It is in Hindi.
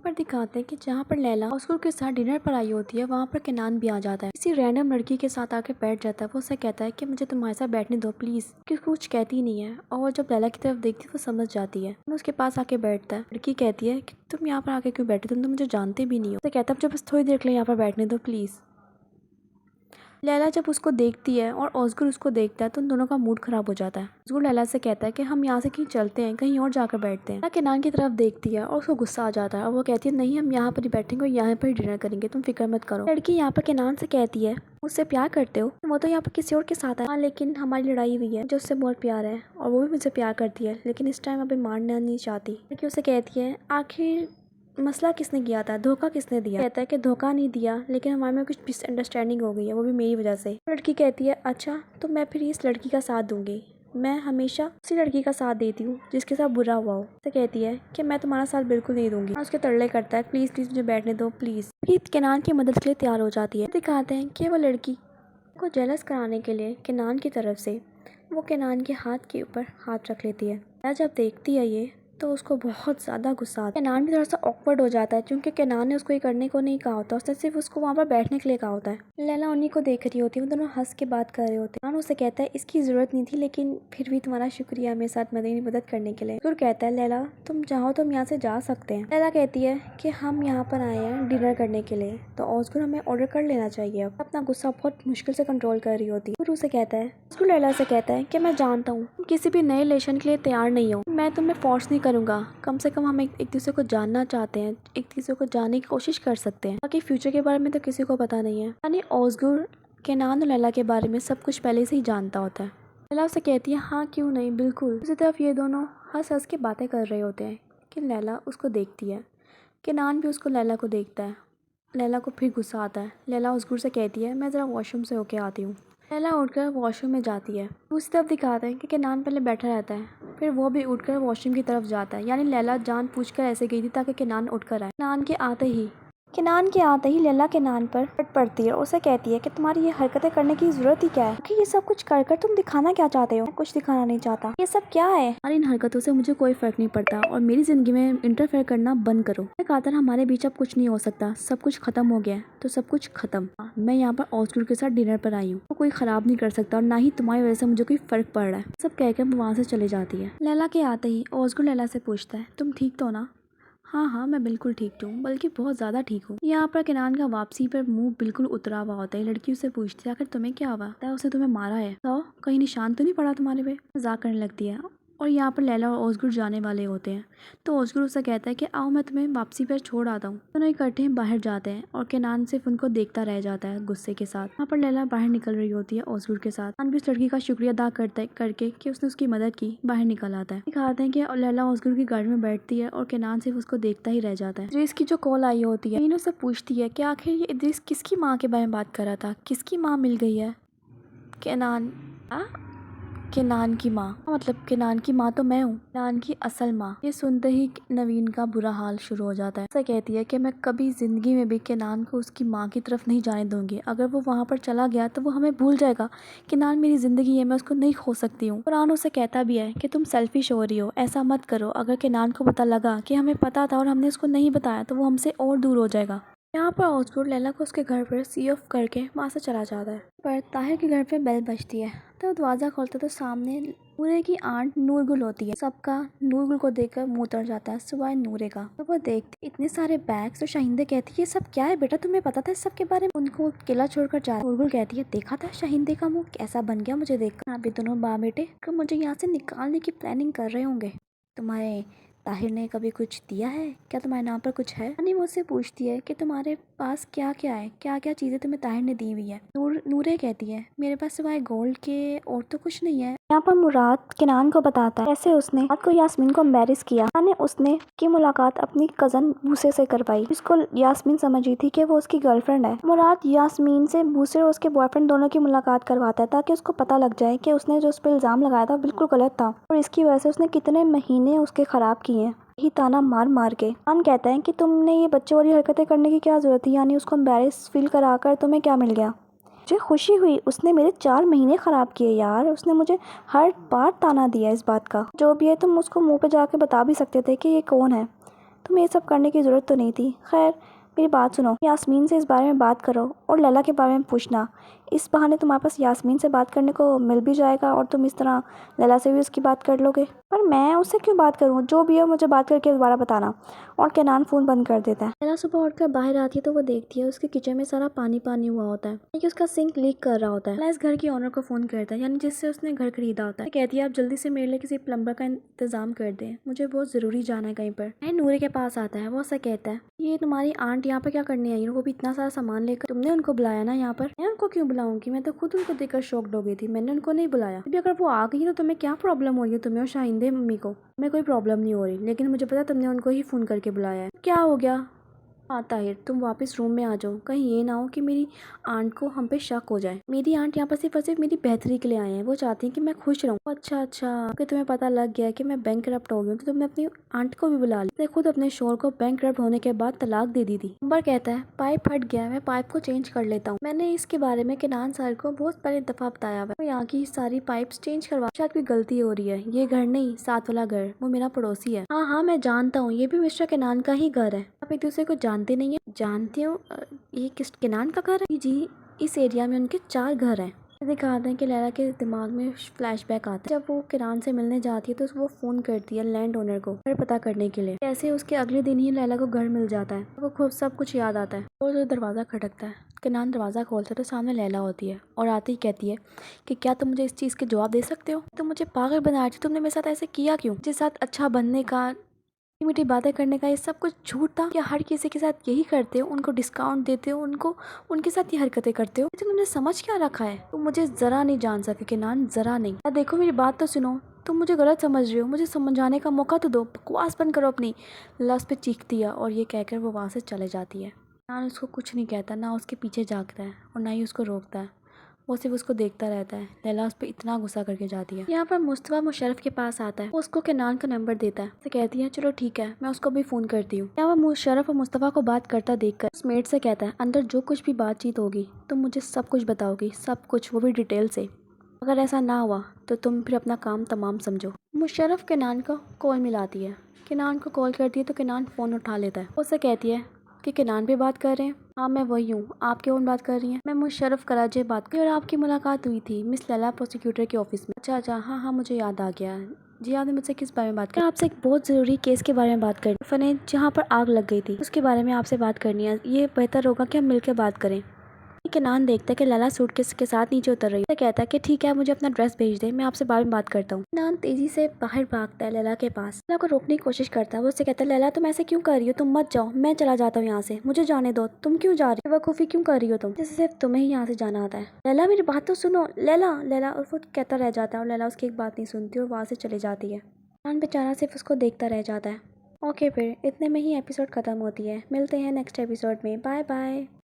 पर दिखाते हैं कि जहाँ पर लैला ऑस्कर के साथ डिनर पर आई होती है वहाँ पर केनान भी आ जाता है। किसी रैंडम लड़की के साथ आके बैठ जाता है। वो उसे कहता है कि मुझे तुम्हारे साथ बैठने दो प्लीज, क्योंकि कुछ कहती नहीं है और वो जब लैला की तरफ देखती है वो समझ जाती है। उसके पास आके बैठता है। लड़की कहती है कि तुम यहाँ पर आके क्यों बैठे, तुम तो मुझे जानते भी नहीं हो। उसे कहता है मुझे बस थोड़ी देर के लिए यहाँ पर बैठने दो प्लीज। लैला जब उसको देखती है और ऑस्कर उसको देखता है तो उन दोनों का मूड खराब हो जाता है। ऑस्कर लैला से कहता है कि हम यहाँ से कहीं चलते हैं, कहीं और जाकर बैठते हैं। लैला केनान की तरफ देखती है और उसको गुस्सा आ जाता है और वो कहती है नहीं, हम यहाँ पर ही बैठेंगे और यहाँ पर ही डिनर करेंगे, तुम फिक्र मत करो। लड़की यहाँ पर केनान से कहती है मुझसे प्यार करते हो, वो तो यहाँ पर किसी और के साथ है। हाँ, लेकिन हमारी लड़ाई हुई है, जो उससे बहुत प्यार है और वो भी मुझसे प्यार करती है, लेकिन इस टाइम अभी मारना नहीं चाहती। लड़की उसे कहती है आखिर मसला किसने किया था, धोखा किसने दिया। कहता है कि धोखा नहीं दिया, लेकिन हमारे में कुछ मिसअंडरस्टैंडिंग हो गई है, वो भी मेरी वजह से। लड़की कहती है अच्छा, तो मैं फिर इस लड़की का साथ दूंगी, मैं हमेशा उसी लड़की का साथ देती हूँ जिसके साथ बुरा हुआ हो। तो कहती है कि मैं तुम्हारा साथ बिल्कुल नहीं दूंगी। उसके तरले करता है प्लीज प्लीज मुझे बैठने दो प्लीज। केनान की मदद के लिए तैयार हो जाती है। दिखाते हैं कि वो लड़की को जेलस कराने के लिए केनान की तरफ से वो केनान के हाथ के ऊपर हाथ रख लेती है। जब देखती है ये तो उसको बहुत ज़्यादा गुस्सा आता है। केनान भी थोड़ा सा ऑकवर्ड हो जाता है क्योंकि केनान ने उसको ये करने को नहीं कहा होता, उसने सिर्फ उसको वहाँ पर बैठने के लिए कहा होता है। लैला उन्हीं को देख रही होती है, वो दोनों हंस के बात कर रहे होते हैं। उसे कहता है इसकी ज़रूरत नहीं थी, लेकिन फिर भी तुम्हारा शुक्रिया मेरे साथ मेरी मदद करने के लिए। फिर कहता है लैला तुम चाहो तो हम यहाँ से जा सकते हैं। लैला कहती है कि हम यहाँ पर आए हैं डिनर करने के लिए, तो ऑस्कर हमें ऑर्डर कर लेना चाहिए। अपना गुस्सा बहुत मुश्किल से कंट्रोल कर रही होती है। फिर उसे कहता है ऑस्कर लैला से कहता है कि मैं जानता हूँ तुम किसी भी नए रिलेशन के लिए तैयार नहीं हो, मैं तुम्हें फोर्स नहीं करूँगा, कम से कम हम एक दूसरे को जानना चाहते हैं, एक दूसरे को जानने की कोशिश कर सकते हैं। बाकी फ्यूचर के बारे में तो किसी को पता नहीं है। यानी ऑस्कर केनान और लैला के बारे में सब कुछ पहले से ही जानता होता है। लैला उसे कहती है हाँ क्यों नहीं, बिल्कुल। दूसरी तरफ ये दोनों हंस हंस के बातें कर रहे होते हैं कि लैला उसको देखती है, केनान भी उसको लैला को देखता है। लैला को फिर गुस्सा आता है। लैला ऑस्कर से कहती है मैं ज़रा वॉशरूम से होके आती हूँ। लैला उठकर वॉशरूम में जाती है। दूसरी तरफ दिखाते हैं कि केनान पहले बैठा रहता है, फिर वो भी उठकर वॉशरूम की तरफ जाता है। यानी लैला जानबूझकर ऐसे गई थी ताकि केनान उठकर आए। केनान के आते ही लैला केनान पर फट पड़ती है और उसे कहती है कि तुम्हारी ये हरकतें करने की जरूरत ही क्या है, कि ये सब कुछ कर कर तुम दिखाना क्या चाहते हो। मैं कुछ दिखाना नहीं चाहता, ये सब क्या है। और इन हरकतों से मुझे कोई फर्क नहीं पड़ता और मेरी जिंदगी में इंटरफेयर करना बंद करो। खातर हमारे बीच अब कुछ नहीं हो सकता, सब कुछ खत्म हो गया है तो सब कुछ खत्म। मैं यहाँ पर ऑस्कर के साथ डिनर पर आई हूँ, तो कोई खराब नहीं कर सकता और ना ही तुम्हारी वजह से मुझे कोई फर्क पड़ रहा है। सब कहकर वो वहाँ से चले जाती है। लैला के आते ही ऑस्कर लैला से पूछता है तुम ठीक तो ना। हाँ हाँ मैं बिल्कुल ठीक हूँ, बल्कि बहुत ज़्यादा ठीक हूँ। यहाँ पर केनान का वापसी पर मुंह बिल्कुल उतरा हुआ होता है। लड़की उससे पूछती है आखिर तुम्हें क्या हुआ, उसने तुम्हें मारा है तो कहीं निशान तो नहीं पड़ा तुम्हारे पे। मजाक करने लगती है और यहाँ पर लैला और ऑस्कर जाने वाले होते हैं तो ऑस्कर उससे कहता है कि आओ मैं तुम्हें वापसी पर छोड़ आता हूँ। दोनों इकट्ठे बाहर जाते हैं और केनान सिर्फ उनको देखता रह जाता है गुस्से के साथ। यहाँ पर लैला बाहर निकल रही होती है ऑस्कर के साथ। केनान भी उस लड़की का शुक्रिया अदा करके कि उसने उसकी मदद की बाहर निकल आता है। दिखाते हैं कि लैला ऑस्कर की गाड़ी में बैठती है और केनान सिर्फ उसको देखता ही रह जाता है। इद्रिस की जो कॉल आई होती है उससे पूछती है कि आखिर ये इद्रिस किसकी माँ के बारे में बात कर रहा था, किसकी माँ मिल गई है। केनान की माँ, मतलब केनान की माँ तो मैं हूँ, केनान की असल माँ। ये सुनते ही नवीन का बुरा हाल शुरू हो जाता है। ऐसा कहती है कि मैं कभी जिंदगी में भी केनान को उसकी माँ की तरफ नहीं जाने दूंगी। अगर वो वहाँ पर चला गया तो वो हमें भूल जाएगा। केनान मेरी जिंदगी है, मैं उसको नहीं खो सकती हूँ। कुरान उसे कहता भी है कि तुम सेल्फिश हो रही हो, ऐसा मत करो। अगर केनान को पता लगा कि हमें पता था और हमने उसको नहीं बताया तो वो हमसे और दूर हो जाएगा। यहाँ पर ऑस्कर लैला को उसके घर पर सी ऑफ करके वहाँ से चला जाता है। पर ताहिर के घर पे बेल बजती है तो दरवाज़ा खोलता तो सामने नूरे की आंट नूरगुल होती है। सबका नूरगुल को देखकर मुंह उतर जाता है सिवाय नूरे का। तो वो देखती इतने सारे बैग्स, तो शाहिंदे कहती है ये सब क्या है बेटा, तुम्हें पता था इस सब के बारे में। उनको किला छोड़कर जा नूरगुल कहती है देखा था शाहिंदे का मुंह कैसा बन गया मुझे देखकर। अभी दोनों बाप बेटे मुझे यहाँ से निकालने की प्लानिंग कर रहे होंगे। तुम्हारे ताहिर ने कभी कुछ दिया है क्या, तुम्हारे नाम पर कुछ है। अन्नी मुझसे पूछती है कि तुम्हारे पास क्या क्या है, क्या क्या चीजें तुम्हें ताहिर ने दी हुई है। नूरे कहती है मेरे पास सिवाय गोल्ड के और तो कुछ नहीं है। यहाँ पर मुराद केनान को बताता है कैसे उसने रात को यास्मीन को एम्बैरेस किया। यानी उसने की मुलाकात अपनी कजन भूसे से करवाई, जिसको यास्मीन समझी थी कि वो उसकी गर्लफ्रेंड है। मुराद यास्मीन से भूसे और उसके बॉयफ्रेंड दोनों की मुलाकात करवाता है ताकि उसको पता लग जाए कि उसने जो उस पर इल्जाम लगाया था बिल्कुल गलत था और इसकी वजह से उसने कितने महीने उसके खराब किए हैं, ही ताना मार मार के। खान कहता है कि तुमने ये बच्चे वाली हरकतें करने की क्या जरूरत थी, यानी उसको एम्बैरेस फील कराकर तुम्हें क्या मिल गया। मुझे खुशी हुई, उसने मेरे 4 महीने ख़राब किए यार, उसने मुझे हर बार ताना दिया इस बात का। जो भी है तुम उसको मुंह पे जाके बता भी सकते थे कि ये कौन है। तुम्हें ये सब करने की ज़रूरत तो नहीं थी। खैर मेरी बात सुनो, यास्मीन से इस बारे में बात करो और लैला के बारे में पूछना। इस बहाने तुम्हारे पास यास्मीन से बात करने को मिल भी जाएगा और तुम इस तरह लैला से भी उसकी बात कर लोगे। पर मैं उससे क्यों बात करूँ? जो भी है मुझे बात करके दोबारा बताना। और केनान फ़ोन बंद कर देता है। लैला सुबह उठकर बाहर आती है तो वो देखती है उसके किचन में सारा पानी पानी हुआ होता है कि उसका सिंक लीक कर रहा होता है। लैला इस घर के ओनर को फ़ोन करता है, यानी जिससे उसने घर खरीदा होता है। कहती है आप जल्दी से मेरे लिए किसी प्लम्बर का इंतजाम कर दें, मुझे बहुत ज़रूरी जाना है कहीं पर। नूरे के पास आता है, वो उससे कहता है ये तुम्हारी आंट यहाँ पर क्या करने आई? वो भी इतना सारा सामान लेकर। तुमने उनको बुलाया ना यहाँ पर? मैं उनको क्यों बुलाऊंगी? मैं तो खुद उनको देखकर शॉक्ड हो गई थी। मैंने उनको नहीं बुलाया। अभी अगर वो आ गई तो तुम्हें क्या प्रॉब्लम हो रही है? तुम्हें और शाहिंदे मम्मी को? मैं कोई प्रॉब्लम नहीं हो रही, लेकिन मुझे पता तुमने उनको ही फ़ोन करके बुलाया है। क्या हो गया? हाँ ताहिर, तुम वापस रूम में आ जाओ। कहीं ये ना हो कि मेरी आंट को हम पे शक हो जाए। मेरी आंट यहाँ पर सिर्फ और सिर्फ मेरी बेहतरी के लिए आए हैं। वो चाहती हैं कि मैं खुश रहूँ। अच्छा अच्छा, अगर तुम्हें पता लग गया कि मैं बैंक करप्ट हो गई हूँ तो तुमने अपनी आंट को भी बुला लिया। खुद अपने शोर को बैंक करप्ट होने के बाद तलाक दे दी थी। अंबर कहता है पाइप फट गया, मैं पाइप को चेंज कर लेता हूँ। मैंने इसके बारे में केनान सर को बहुत पहले दफा बताया हुआ है। यहाँ की सारी पाइप्स चेंज करवा, शायद कोई गलती हो रही है। ये घर नहीं, साथ वाला घर, वो मेरा पड़ोसी है। हाँ हाँ मैं जानता हूँ, ये भी मिस्टर केनान का ही घर है। आप एक दूसरे को जानते नहीं है? जानती हूँ। ये किस केनान का घर है? जी, इस एरिया में उनके 4 घर हैं। दिखाते हैं कि लैला के दिमाग में फ्लैशबैक आता है। जब वो केनान से मिलने जाती है तो वो फ़ोन करती है लैंड ओनर को घर पता करने के लिए। कैसे उसके अगले दिन ही लैला को घर मिल जाता है। वो खूब सब कुछ याद आता है और तो दरवाज़ा खटकता है। केनान दरवाज़ा खोलता है तो सामने लैला होती है और आते ही कहती है कि क्या तुम मुझे इस चीज़ के जवाब दे सकते हो? तुम मुझे पागल बना रही थी, तुमने मेरे साथ ऐसे किया क्यों? मुझे साथ अच्छा बनने का, मीठी बातें करने का, ये सब कुछ झूठ था? क्या हर किसी के साथ यही करते हो? उनको डिस्काउंट देते हो, उनको उनके साथ ये हरकतें करते हो? तुमने समझ क्या रखा है? तुम मुझे ज़रा नहीं जान सके केनान, ज़रा नहीं। देखो मेरी बात तो सुनो, तुम मुझे गलत समझ रहे हो, मुझे समझाने का मौका तो दो। बकवास बंद करो अपनी। लस पे चीखती है और ये कहकर वो वहाँ से चले जाती है। केनान उसको कुछ नहीं कहता, ना उसके पीछे जागता है और ना ही उसको रोकता है। वो सिर्फ उसको देखता रहता है। लैला उस पर इतना गुस्सा करके जाती है। यहाँ पर मुस्तफा मुशर्रफ के पास आता है। वो उसको केनान का नंबर देता है। तो कहती है चलो ठीक है, मैं उसको भी फ़ोन करती हूँ। यहाँ वो मुशर्रफ और मुस्तफा को बात करता देखकर उस मेट से कहता है अंदर जो कुछ भी बातचीत होगी तुम मुझे सब कुछ बताओगी, सब कुछ, वो भी डिटेल से। अगर ऐसा ना हुआ तो तुम फिर अपना काम तमाम समझो। मुशर्रफ केनान को कॉल मिलाती है। केनान को कॉल करती है तो केनान फ़ोन उठा लेता है। उससे कहती है कि केनान भी बात कर रहे हैं? हाँ मैं वही हूँ, आप कौन बात कर रही हैं? मैं मुशर्रफ कराजे बात कर। और आपकी मुलाकात हुई थी मिस लैला प्रोसिक्यूटर के ऑफिस में? अच्छा अच्छा, हाँ हाँ मुझे याद आ गया। जी आपने मुझसे किस बारे में बात की? आपसे एक बहुत ज़रूरी केस के बारे में बात करनी। फने जहाँ पर आग लग गई थी उसके बारे में आपसे बात करनी है। ये बेहतर होगा कि हम मिलकर बात करें। केनान देखता है कि लैला सूटकेस के साथ नीचे उतर रही है। कहता है कि ठीक है, मुझे अपना ड्रेस भेज दे, मैं आपसे बाद में बात करता हूँ। केनान तेजी से बाहर भागता है लैला के पास। लैला को रोकने की कोशिश करता है। वो उससे कहता है लैला तुम ऐसे क्यों कर रही हो? तुम मत जाओ, मैं चला जाता हूँ यहाँ से, मुझे जाने दो। तुम क्यों जा रही हो? बेवकूफ़ी क्यों कर रही हो तुम? जैसे सिर्फ तुम्हें ही यहाँ से जाना आता है। लैला मेरी बात तो सुनो। लैला लैला, और वो कहता रह जाता है और लैला उसकी एक बात नहीं सुनती और वहाँ से चली जाती है। केनान बेचारा सिर्फ उसको देखता रह जाता है। ओके, फिर इतने में ही एपिसोड खत्म होती है। मिलते हैं नेक्स्ट एपिसोड में। Bye bye.